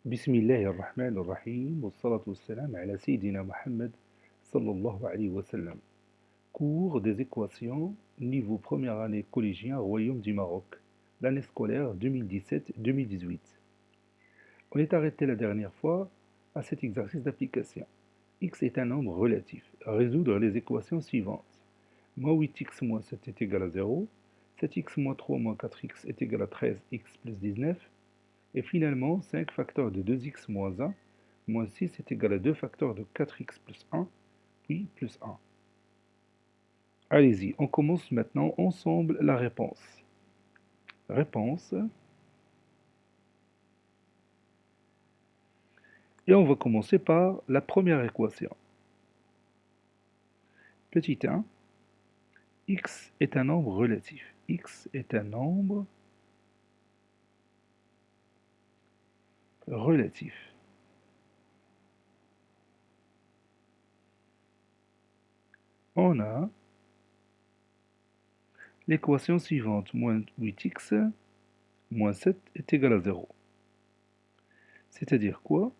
بسم الله الرحمن الرحيم والصلاة والسلام على سيدنا محمد صلى الله عليه وسلم. Cours des équations, niveau première année collégien, Royaume du Maroc, l'année scolaire 2017-2018. On est arrêté la dernière fois à cet exercice d'application. X est un nombre relatif. Résoudre les équations suivantes. Moins 8x moins 7 est égal à 0. 7x moins 3 moins 4x est égal à 13x plus 19. Et finalement, 5 facteurs de 2x moins 1 moins 6 est égal à 2 facteurs de 4x plus 1, puis plus 1. Allez-y, on commence maintenant ensemble la réponse. Réponse. Et on va commencer par la première équation. Petit 1, x est un nombre relatif. X est un nombre relatif. On a l'équation suivante, moins 8x moins 7 est égal à 0. C'est-à-dire quoi?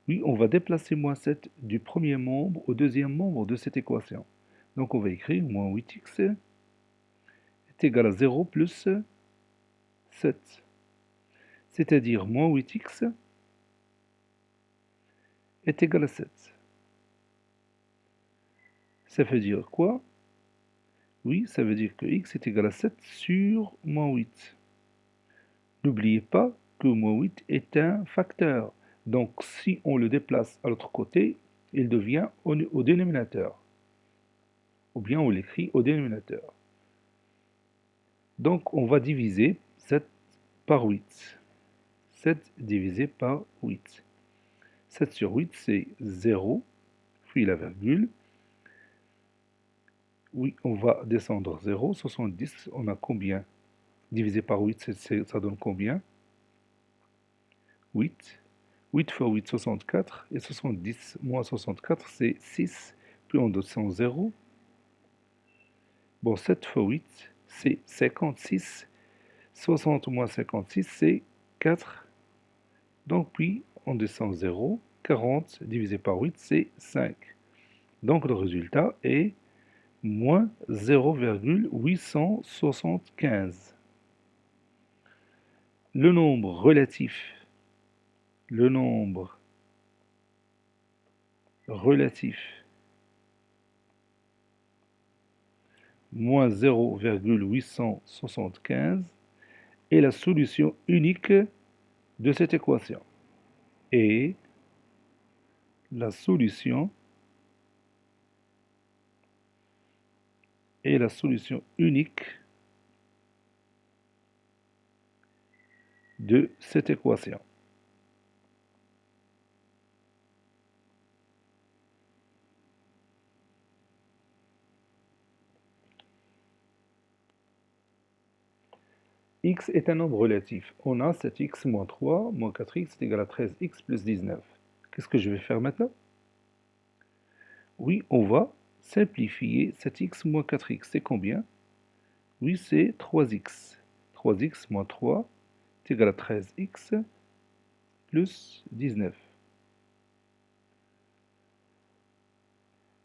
Oui, on va déplacer moins 7 du premier membre au deuxième membre de cette équation. Donc on va écrire moins 8x est égal à 0 plus 7. C'est-à-dire moins 8x est égal à 7. Ça veut dire quoi? Oui, ça veut dire que x est égal à 7 sur moins 8. N'oubliez pas que moins 8 est un facteur. Donc si on le déplace à l'autre côté, il devient au dénominateur. Ou bien on l'écrit au dénominateur. Donc on va diviser 7 par 8. 7 divisé par 8. 7 sur 8, c'est 0, puis la virgule. Oui, on va descendre 0. 70, on a combien? Divisé par 8, ça donne combien? 8. 8 fois 8, 64. Et 70 moins 64, c'est 6. Puis on descend 0. Bon, 7 fois 8, c'est 56. 60 moins 56, c'est 4. Donc, puis, on descend 0. 40 divisé par 8, c'est 5. Donc, le résultat est moins 0,875. Le nombre relatif, moins 0,875 est la solution unique de cette équation. Et la solution unique de cette équation. X est un nombre relatif. On a 7x moins 3 moins 4x est égal à 13x plus 19. Qu'est-ce que je vais faire maintenant? Oui, on va simplifier 7x moins 4x. C'est combien? Oui, c'est 3x. 3x moins 3 est égal à 13x plus 19.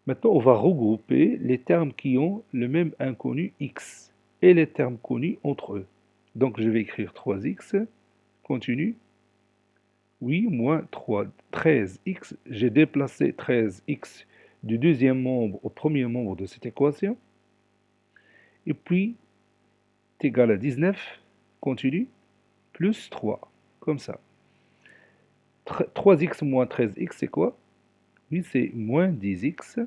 Maintenant, on va regrouper les termes qui ont le même inconnu x et les termes connus entre eux. Donc, je vais écrire 3x, continue. Oui, moins 3, 13x. J'ai déplacé 13x du deuxième membre au premier membre de cette équation. Et puis, est égal à 19, continue, plus 3, comme ça. 3x moins 13x, c'est quoi? Oui, c'est moins 10x.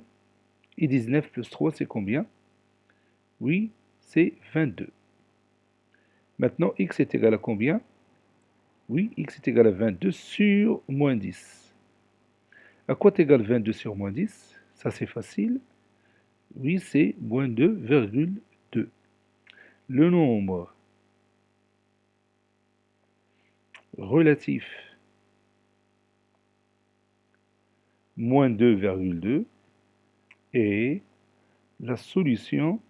Et 19 plus 3, c'est combien? Oui, c'est 22. Maintenant, x est égal à combien? Oui, x est égal à 22 sur moins 10. À quoi est égal 22 sur moins 10? Ça, c'est facile. Oui, c'est moins 2,2. Le nombre relatif moins 2,2 est la solution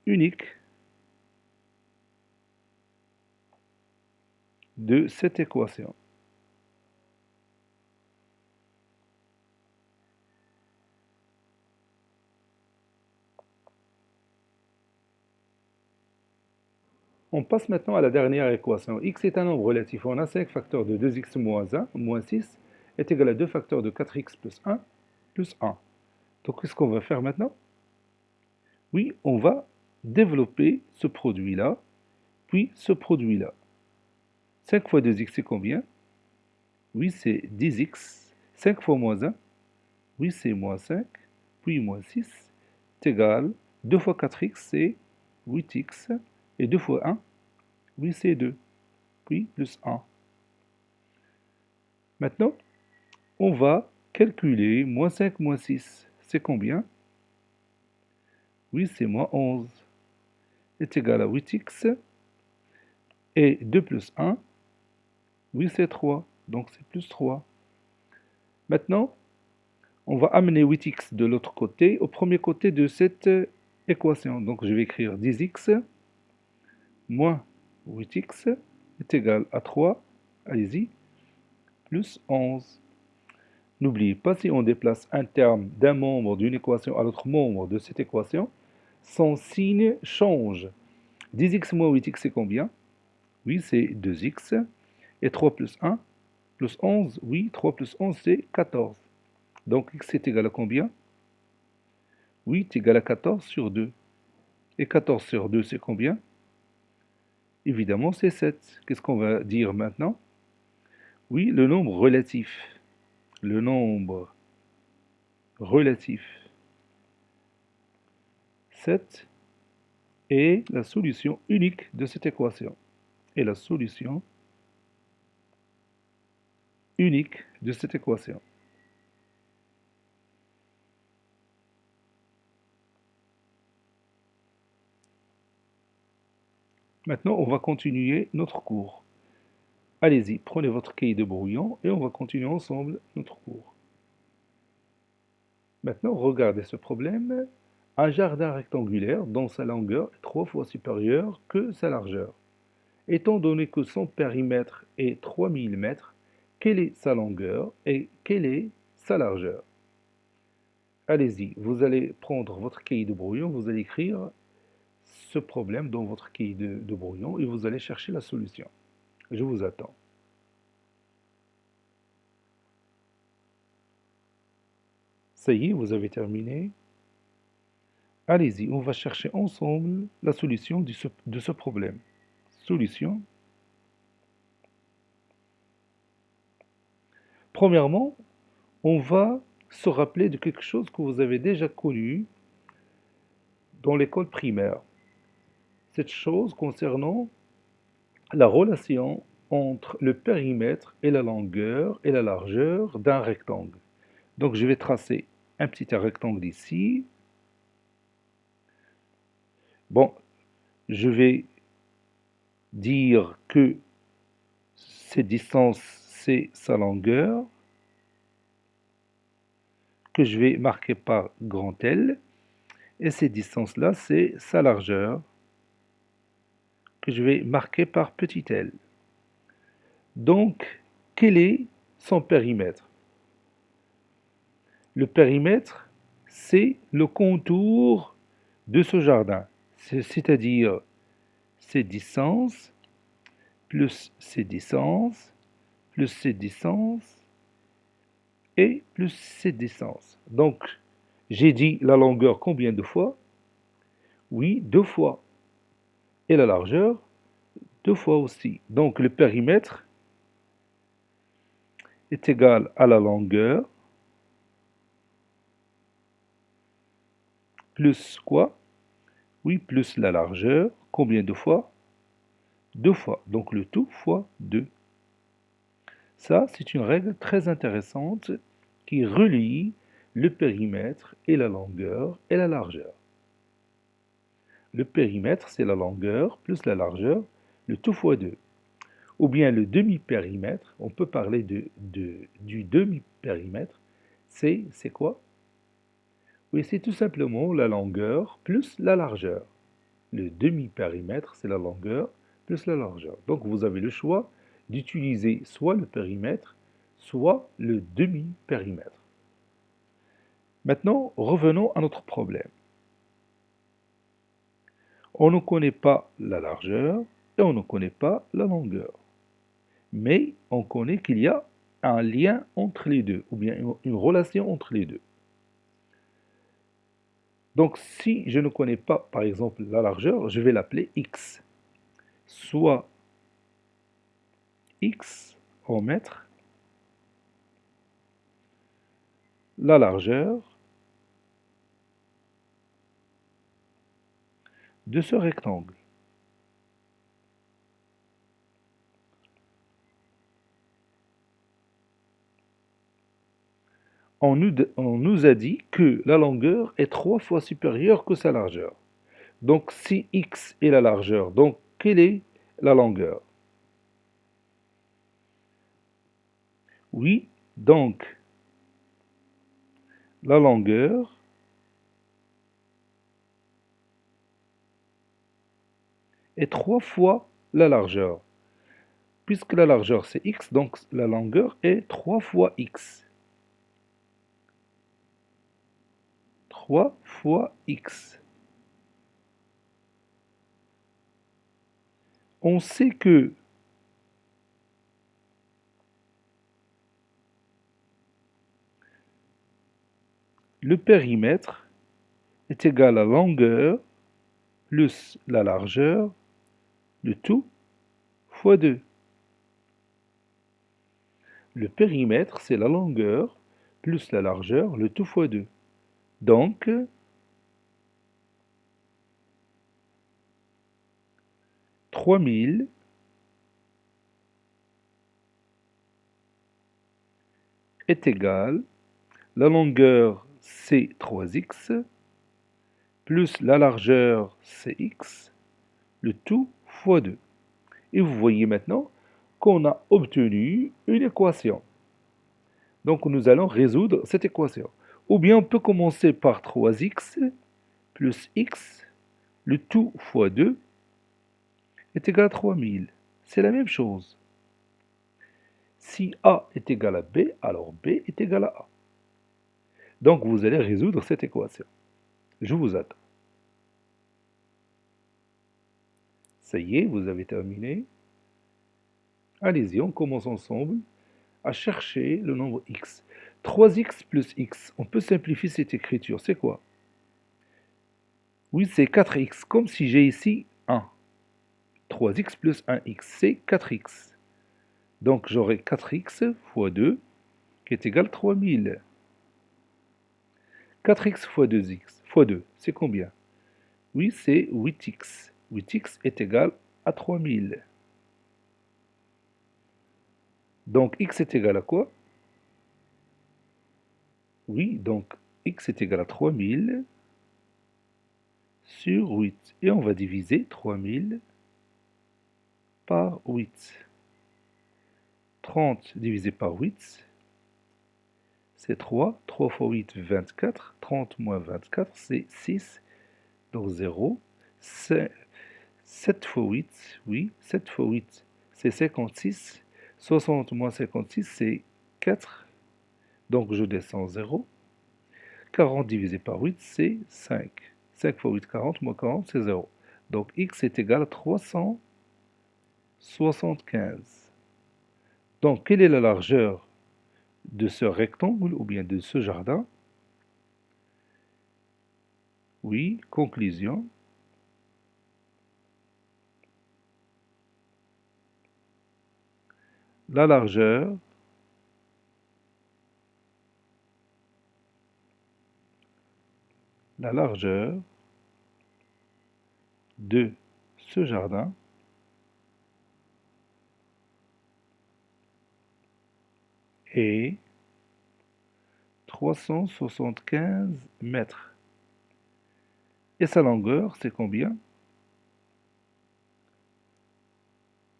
unique de cette équation. On passe maintenant à la dernière équation. X est un nombre relatif. On a 5 facteurs de 2x moins 1, moins 6, est égal à 2 facteurs de 4x plus 1. Donc, qu'est-ce qu'on va faire maintenant? Oui, on va développer ce produit-là, puis ce produit-là. 5 fois 2x, c'est combien? Oui, c'est 10x. 5 fois moins 1, oui, c'est moins 5, puis moins 6, est égal. 2 fois 4x, c'est 8x. Et 2 fois 1, oui, c'est 2, puis plus 1. Maintenant, on va calculer moins 5 moins 6. C'est combien? Oui, c'est moins 11. Est égal à 8x. Et 2 plus 1, oui, c'est 3. Donc, c'est plus 3. Maintenant, on va amener 8x de l'autre côté, au premier côté de cette équation. Donc, je vais écrire 10x moins 8x est égal à 3, allez-y, plus 11. N'oubliez pas, si on déplace un terme d'un membre d'une équation à l'autre membre de cette équation, son signe change. 10x moins 8x, c'est combien? Oui, c'est 2x. Et 3 plus 1, plus 11, oui, 3 plus 11, c'est 14. Donc, x est égal à combien? 8 égale à 14 sur 2. Et 14 sur 2, c'est combien? Évidemment, c'est 7. Qu'est-ce qu'on va dire maintenant? Oui, le nombre relatif. Le nombre relatif. 7 est la solution unique de cette équation. Et la solution unique de cette équation. Maintenant, on va continuer notre cours. Allez-y, prenez votre cahier de brouillon et on va continuer ensemble notre cours. Maintenant, regardez ce problème. Un jardin rectangulaire dont sa longueur est 3 fois supérieure que sa largeur. Étant donné que son périmètre est 3000 mètres, quelle est sa longueur et quelle est sa largeur? Allez-y, vous allez prendre votre cahier de brouillon, vous allez écrire ce problème dans votre cahier de brouillon et vous allez chercher la solution. Je vous attends. Ça y est, vous avez terminé. Allez-y, on va chercher ensemble la solution de ce problème. Solution. Premièrement, on va se rappeler de quelque chose que vous avez déjà connu dans l'école primaire. Cette chose concernant la relation entre le périmètre et la longueur et la largeur d'un rectangle. Donc je vais tracer un petit rectangle ici. Bon, je vais dire que cette distance, c'est sa longueur, que je vais marquer par grand L, et cette distance-là, c'est sa largeur, que je vais marquer par petit l. Donc, quel est son périmètre? Le périmètre, c'est le contour de ce jardin, c'est-à-dire ces distances, plus ces distances, plus ces distances, et plus cette distance. Donc, j'ai dit la longueur combien de fois? Oui, 2 fois. Et la largeur, 2 fois aussi. Donc, le périmètre est égal à la longueur plus quoi? Oui, plus la largeur. Combien de fois? 2 fois. Donc, le tout fois 2. Ça, c'est une règle très intéressante qui relie le périmètre et la longueur et la largeur. Le périmètre, c'est la longueur plus la largeur, le tout fois 2. Ou bien le demi-périmètre, on peut parler du demi-périmètre, c'est quoi? Oui, c'est tout simplement la longueur plus la largeur. Le demi-périmètre, c'est la longueur plus la largeur. Donc vous avez le choix d'utiliser soit le périmètre, soit le demi-périmètre. Maintenant, revenons à notre problème. On ne connaît pas la largeur et on ne connaît pas la longueur. Mais on connaît qu'il y a un lien entre les deux, ou bien une relation entre les deux. Donc, si je ne connais pas, par exemple, la largeur, je vais l'appeler x. Soit x en mètres, la largeur de ce rectangle. On nous a dit que la longueur est 3 fois supérieure que sa largeur. Donc, si x est la largeur, donc quelle est la longueur? Oui, donc la longueur est 3 fois la largeur. Puisque la largeur c'est x, donc la longueur est 3 fois x. 3 fois x. On sait que le périmètre est égal à la longueur plus la largeur, le tout fois 2. Le périmètre, c'est la longueur plus la largeur, le tout fois 2. Donc, 3000 est égal, la longueur c'est 3x, plus la largeur c'est x, le tout fois 2. Et vous voyez maintenant qu'on a obtenu une équation. Donc nous allons résoudre cette équation. Ou bien on peut commencer par 3x plus x, le tout fois 2, est égal à 3000. C'est la même chose. Si A est égal à B, alors B est égal à A. Donc vous allez résoudre cette équation. Je vous attends. Ça y est, vous avez terminé. Allez-y, on commence ensemble à chercher le nombre x. 3x plus x, on peut simplifier cette écriture. C'est quoi? Oui, c'est 4x, comme si j'ai ici 1. 3x plus 1x, c'est 4x. Donc j'aurai 4x fois 2, qui est égal à 3000. 4x fois 2x, fois 2, c'est combien? Oui, c'est 8x. 8x est égal à 3000. Donc x est égal à quoi? Oui, donc x est égal à 3000 sur 8. Et on va diviser 3000 par 8. 30 divisé par 8, c'est 3. 3 fois 8, 24. 30 moins 24, c'est 6. Donc 0. 7 fois 8, oui. 7 fois 8, c'est 56. 60 moins 56, c'est 4. Donc je descends 0. 40 divisé par 8, c'est 5. 5 fois 8, 40, moins 40, c'est 0. Donc x est égal à 375. Donc quelle est la largeur de ce rectangle ou bien de ce jardin? Oui, conclusion. La largeur de ce jardin est 375 mètres. Et sa longueur, c'est combien?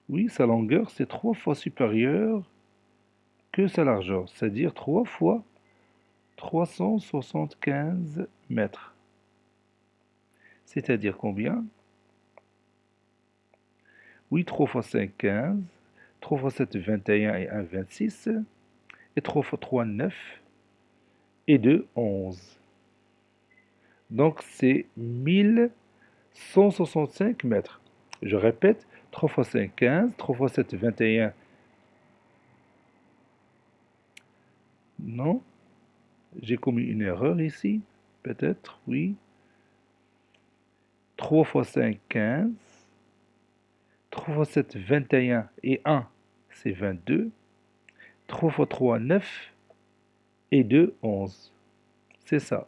Oui, sa longueur, c'est 3 fois supérieure que sa largeur, c'est-à-dire 3 fois 375 mètres. C'est-à-dire combien? Oui, 3 fois 5, 15. 3 fois 7, 21 et 1, 26. Et 3 fois 3, 9. Et 2, 11. Donc c'est 1165 mètres. Je répète, 3 fois 5, 15. 3 fois 7, 21. Non, j'ai commis une erreur ici. Peut-être, oui. 3 fois 5, 15. 3 fois 7, 21 et 1, c'est 22. 3 fois 3, 9 et 2, 11. C'est ça.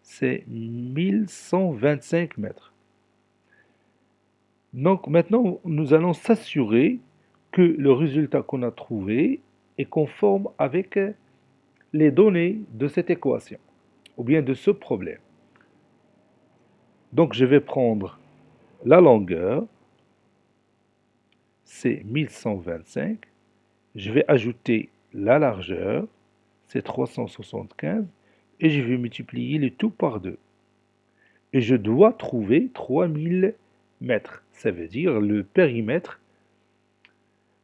C'est 1125 mètres. Donc maintenant, nous allons s'assurer que le résultat qu'on a trouvé est conforme avec les données de cette équation, ou bien de ce problème. Donc je vais prendre la longueur, c'est 1125. Je vais ajouter la largeur, c'est 375, et je vais multiplier le tout par 2. Et je dois trouver 3000 mètres. Ça veut dire le périmètre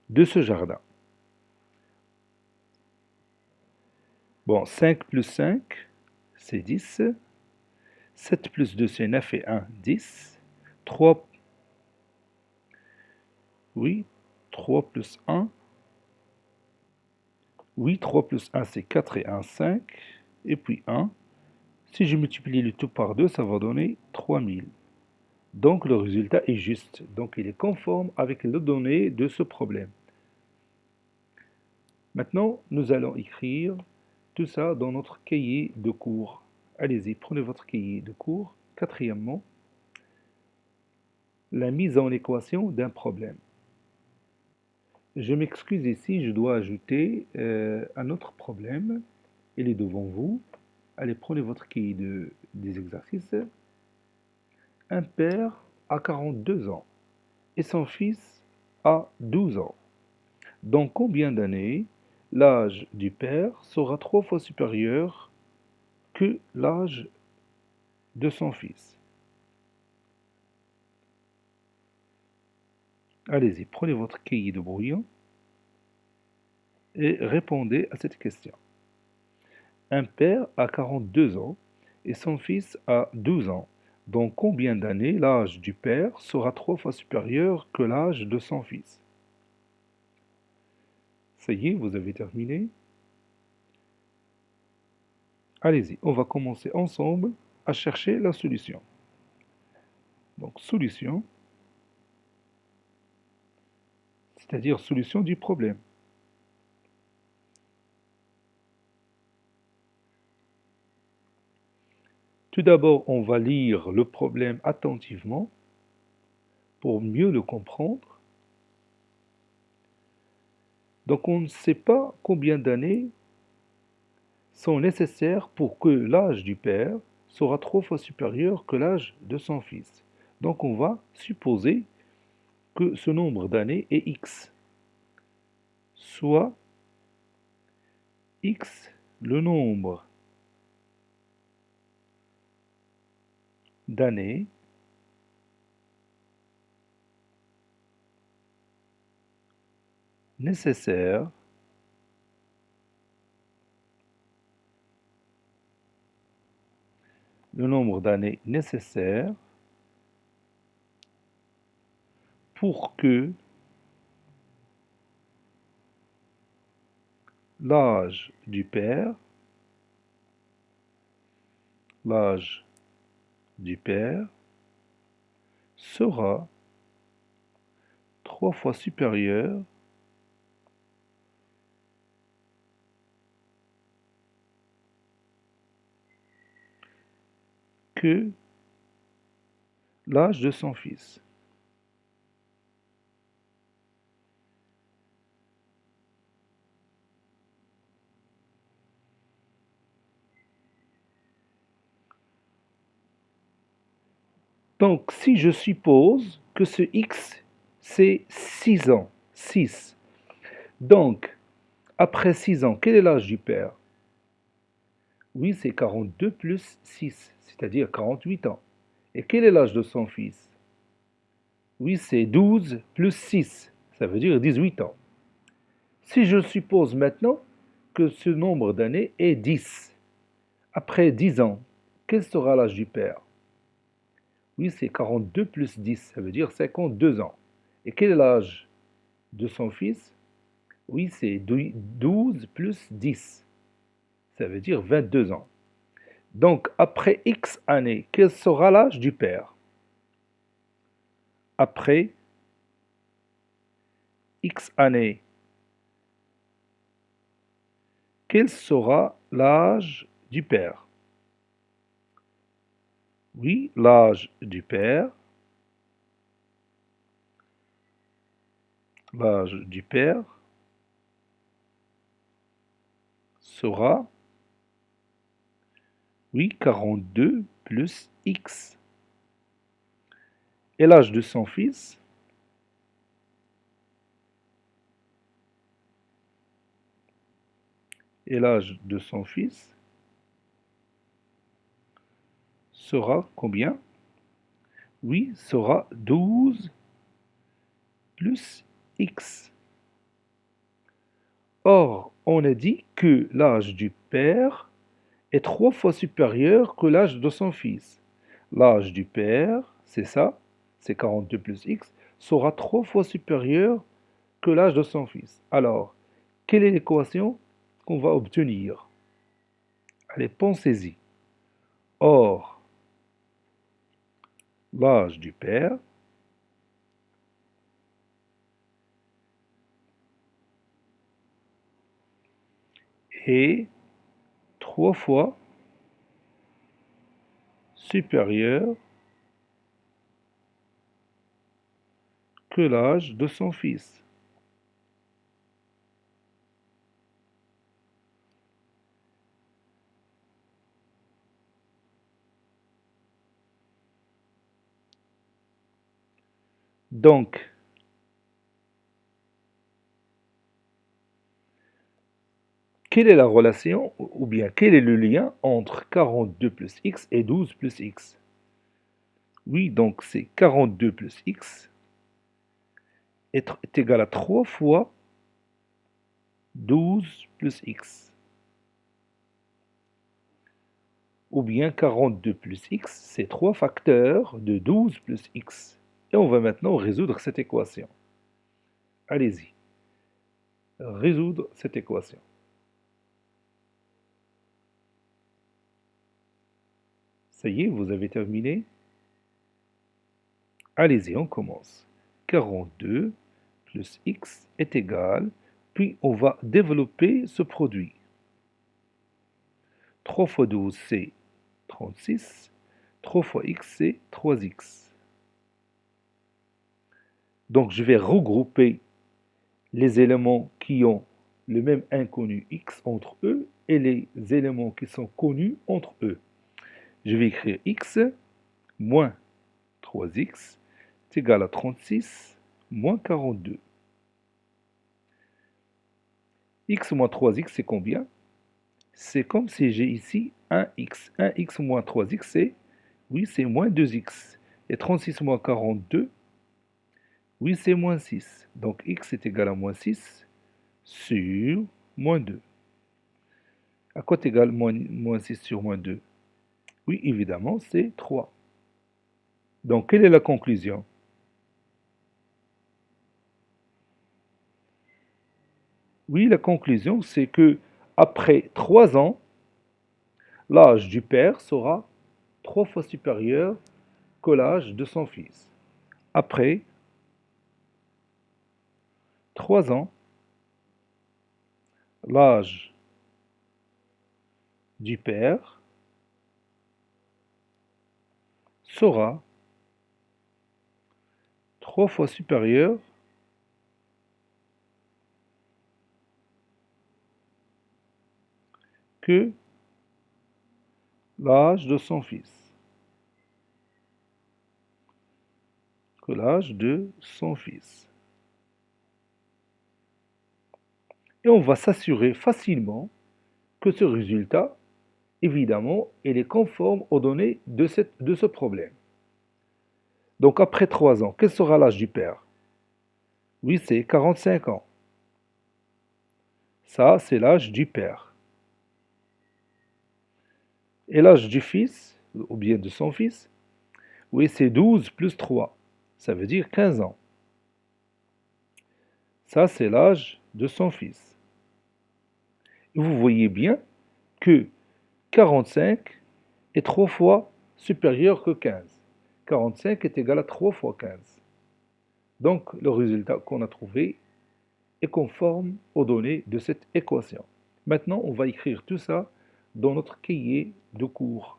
de ce jardin. Bon, 5 plus 5, c'est 10. 7 plus 2, c'est 9 et 1, 10. 3, oui, 3 plus 1. Oui, 3 plus 1, c'est 4 et 1, 5. Et puis 1. Si je multiplie le tout par 2, ça va donner 3000. Donc le résultat est juste. Donc il est conforme avec les données de ce problème. Maintenant, nous allons écrire tout ça dans notre cahier de cours. Allez-y, prenez votre cahier de cours. Quatrièmement, la mise en équation d'un problème. Je m'excuse ici, je dois ajouter un autre problème. Il est devant vous. Allez, prenez votre cahier des exercices. Un père a 42 ans et son fils a 12 ans. Dans combien d'années l'âge du père sera 3 fois supérieur que l'âge de son fils? Allez-y, prenez votre cahier de brouillon et répondez à cette question. Un père a 42 ans et son fils a 12 ans. Dans combien d'années l'âge du père sera 3 fois supérieur que l'âge de son fils? Ça y est, vous avez terminé? Allez-y, on va commencer ensemble à chercher la solution. Donc, solution, c'est-à-dire solution du problème. Tout d'abord, on va lire le problème attentivement pour mieux le comprendre. Donc, on ne sait pas combien d'années sont nécessaires pour que l'âge du père sera 3 fois supérieur que l'âge de son fils. Donc, on va supposer que ce nombre d'années est x, soit x, le nombre d'années nécessaires pour que l'âge du père sera 3 fois supérieur que l'âge de son fils. Donc, si je suppose que ce x, c'est 6 ans, 6. Donc, après 6 ans, quel est l'âge du père? Oui, c'est 42 plus 6, c'est-à-dire 48 ans. Et quel est l'âge de son fils? Oui, c'est 12 plus 6, ça veut dire 18 ans. Si je suppose maintenant que ce nombre d'années est 10, après 10 ans, quel sera l'âge du père? Oui, c'est 42 plus 10, ça veut dire 52 ans. Et quel est l'âge de son fils? Oui, c'est 12 plus 10, ça veut dire 22 ans. Donc, après X années, quel sera l'âge du père? Après X années, quel sera l'âge du père? Oui, l'âge du père, l'âge du père sera, oui, 42 plus X. Et l'âge de son fils? Et l'âge de son fils sera combien? Oui, sera 12 plus X. Or, on a dit que l'âge du père est 3 fois supérieur que l'âge de son fils. L'âge du père, c'est ça, c'est 42 plus X, sera 3 fois supérieur que l'âge de son fils. Alors, quelle est l'équation qu'on va obtenir? Allez, pensez-y. Or, l'âge du père est 3 fois supérieur que l'âge de son fils. Donc, quelle est la relation, ou bien quel est le lien entre 42 plus x et 12 plus x? Oui, donc c'est 42 plus x est égal à 3 fois 12 plus x. Ou bien 42 plus x, c'est 3 facteurs de 12 plus x. Et on va maintenant résoudre cette équation. Allez-y, résoudre cette équation. Ça y est, vous avez terminé? Allez-y, on commence. 42 plus x est égal, puis on va développer ce produit. 3 fois 12, c'est 36. 3 fois x, c'est 3x. Donc, je vais regrouper les éléments qui ont le même inconnu x entre eux et les éléments qui sont connus entre eux. Je vais écrire x moins 3x est égal à 36 moins 42. X moins 3x, c'est combien? C'est comme si j'ai ici 1x. 1x moins 3x, c'est, oui, c'est moins 2x. Et 36 moins 42, oui, c'est moins 6. Donc x est égal à moins 6 sur moins 2. À quoi est égal moins 6 sur moins 2? Oui, évidemment, c'est 3. Donc, quelle est la conclusion? Oui, la conclusion, c'est que après 3 ans, l'âge du père sera 3 fois supérieur que l'âge de son fils. Après 3 ans, l'âge du père sera 3 fois supérieur que l'âge de son fils. Que l'âge de son fils. Et on va s'assurer facilement que ce résultat, évidemment, il est conforme aux données de ce problème. Donc après 3 ans, quel sera l'âge du père? Oui, c'est 45 ans. Ça, c'est l'âge du père. Et l'âge du fils, ou bien de son fils, oui, c'est 12 plus 3. Ça veut dire 15 ans. Ça, c'est l'âge de son fils. Et vous voyez bien que 45 est 3 fois supérieur que 15. 45 est égal à 3 fois 15. Donc, le résultat qu'on a trouvé est conforme aux données de cette équation. Maintenant, on va écrire tout ça dans notre cahier de cours.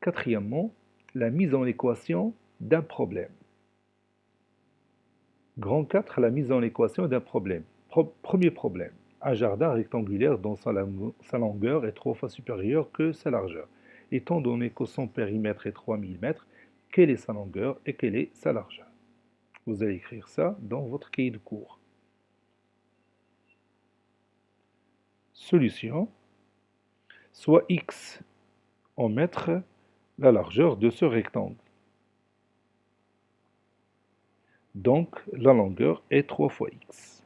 Quatrièmement, la mise en équation d'un problème. Grand 4, la mise en équation d'un problème. Premier problème. Un jardin rectangulaire dont sa longueur est 3 fois supérieure que sa largeur. Étant donné que son périmètre est 3000 mètres, quelle est sa longueur et quelle est sa largeur? Vous allez écrire ça dans votre cahier de cours. Solution. Soit x en mètres la largeur de ce rectangle. Donc, la longueur est 3 fois x.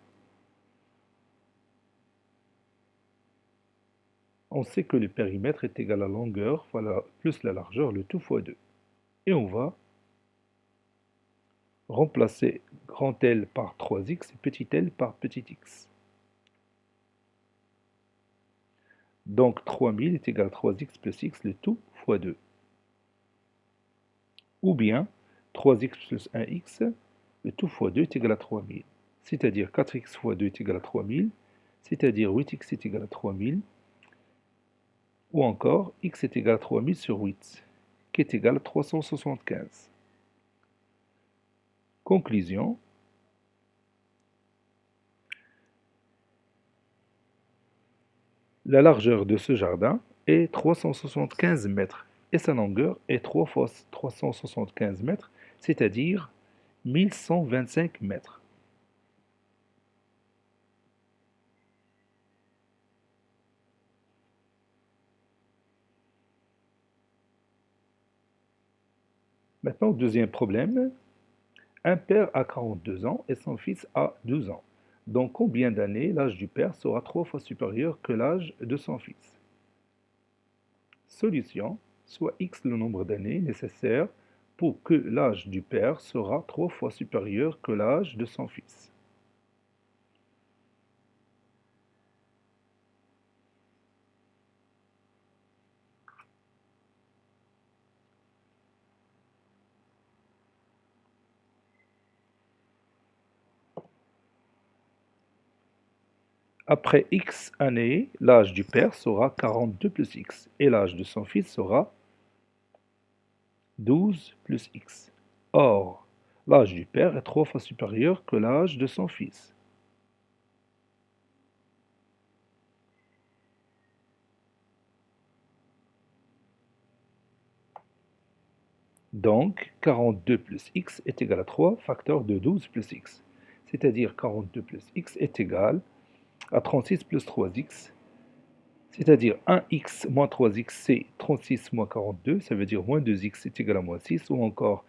On sait que le périmètre est égal à la longueur plus la largeur, le tout fois 2. Et on va remplacer grand L par 3x et petit l par petit x. Donc 3000 est égal à 3x plus x, le tout fois 2. Ou bien 3x plus 1x, le tout fois 2 est égal à 3000. C'est-à-dire 4x fois 2 est égal à 3000, c'est-à-dire 8x est égal à 3000, ou encore x est égal à 3000 sur 8, qui est égal à 375. Conclusion. La largeur de ce jardin est 375 mètres et sa longueur est 3 fois 375 mètres, c'est-à-dire 1125 mètres. Maintenant, deuxième problème. Un père a 42 ans et son fils a 12 ans. Dans combien d'années l'âge du père sera 3 fois supérieur que l'âge de son fils? Solution. Soit x le nombre d'années nécessaires pour que l'âge du père sera 3 fois supérieur que l'âge de son fils. Après x années, l'âge du père sera 42 plus x et l'âge de son fils sera 12 plus x. Or, l'âge du père est 3 fois supérieur que l'âge de son fils. Donc, 42 plus x est égal à 3 facteur de 12 plus x. C'est-à-dire 42 plus x est égal à 36 plus 3x. C'est-à-dire 1x moins 3x, c'est 36 moins 42. Ça veut dire moins 2x est égal à moins 6. Ou encore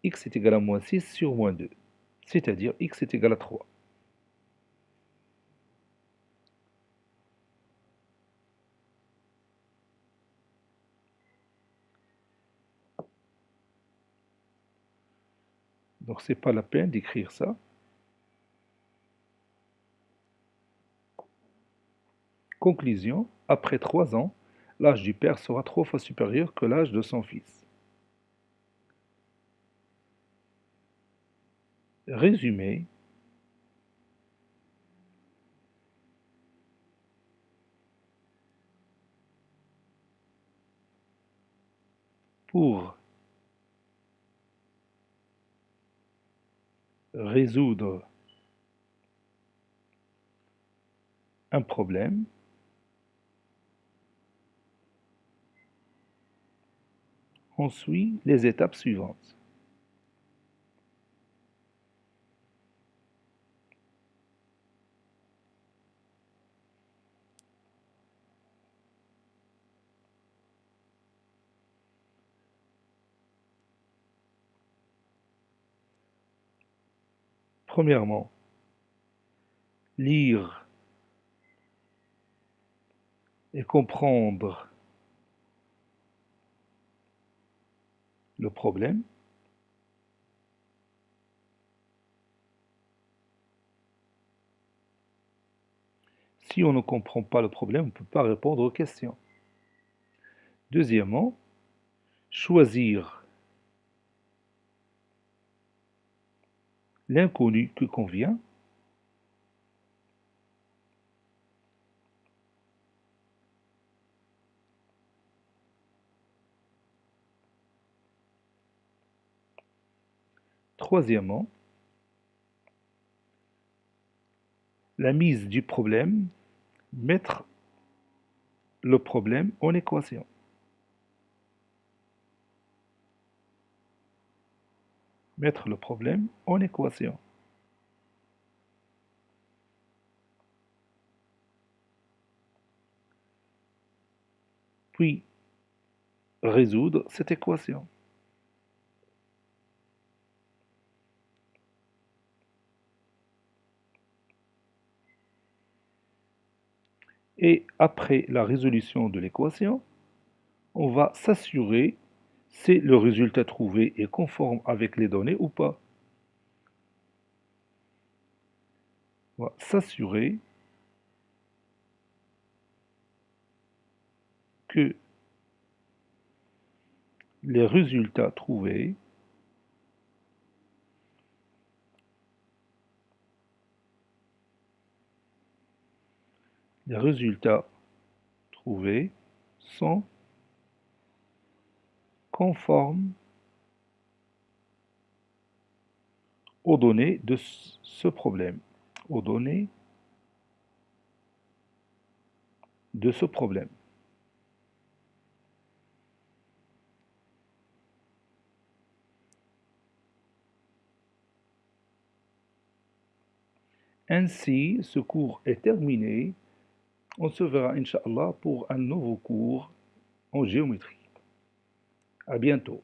x est égal à moins 6 sur moins 2. C'est-à-dire x est égal à 3. Donc, c'est pas la peine d'écrire ça. Conclusion, après 3 ans, l'âge du père sera 3 fois supérieur que l'âge de son fils. Résumé, pour résoudre un problème, on suit les étapes suivantes. Premièrement, lire et comprendre le problème. Si on ne comprend pas le problème, on ne peut pas répondre aux questions. Deuxièmement, choisir l'inconnu qui convient. Troisièmement, la mise du problème, mettre le problème en équation. Mettre le problème en équation. Puis, résoudre cette équation. Et après la résolution de l'équation, on va s'assurer si le résultat trouvé est conforme avec les données ou pas. On va s'assurer que les résultats trouvés sont conformes aux données de ce problème. Aux données de ce problème. Ainsi, ce cours est terminé. On se verra, Inch'Allah, pour un nouveau cours en géométrie. À bientôt.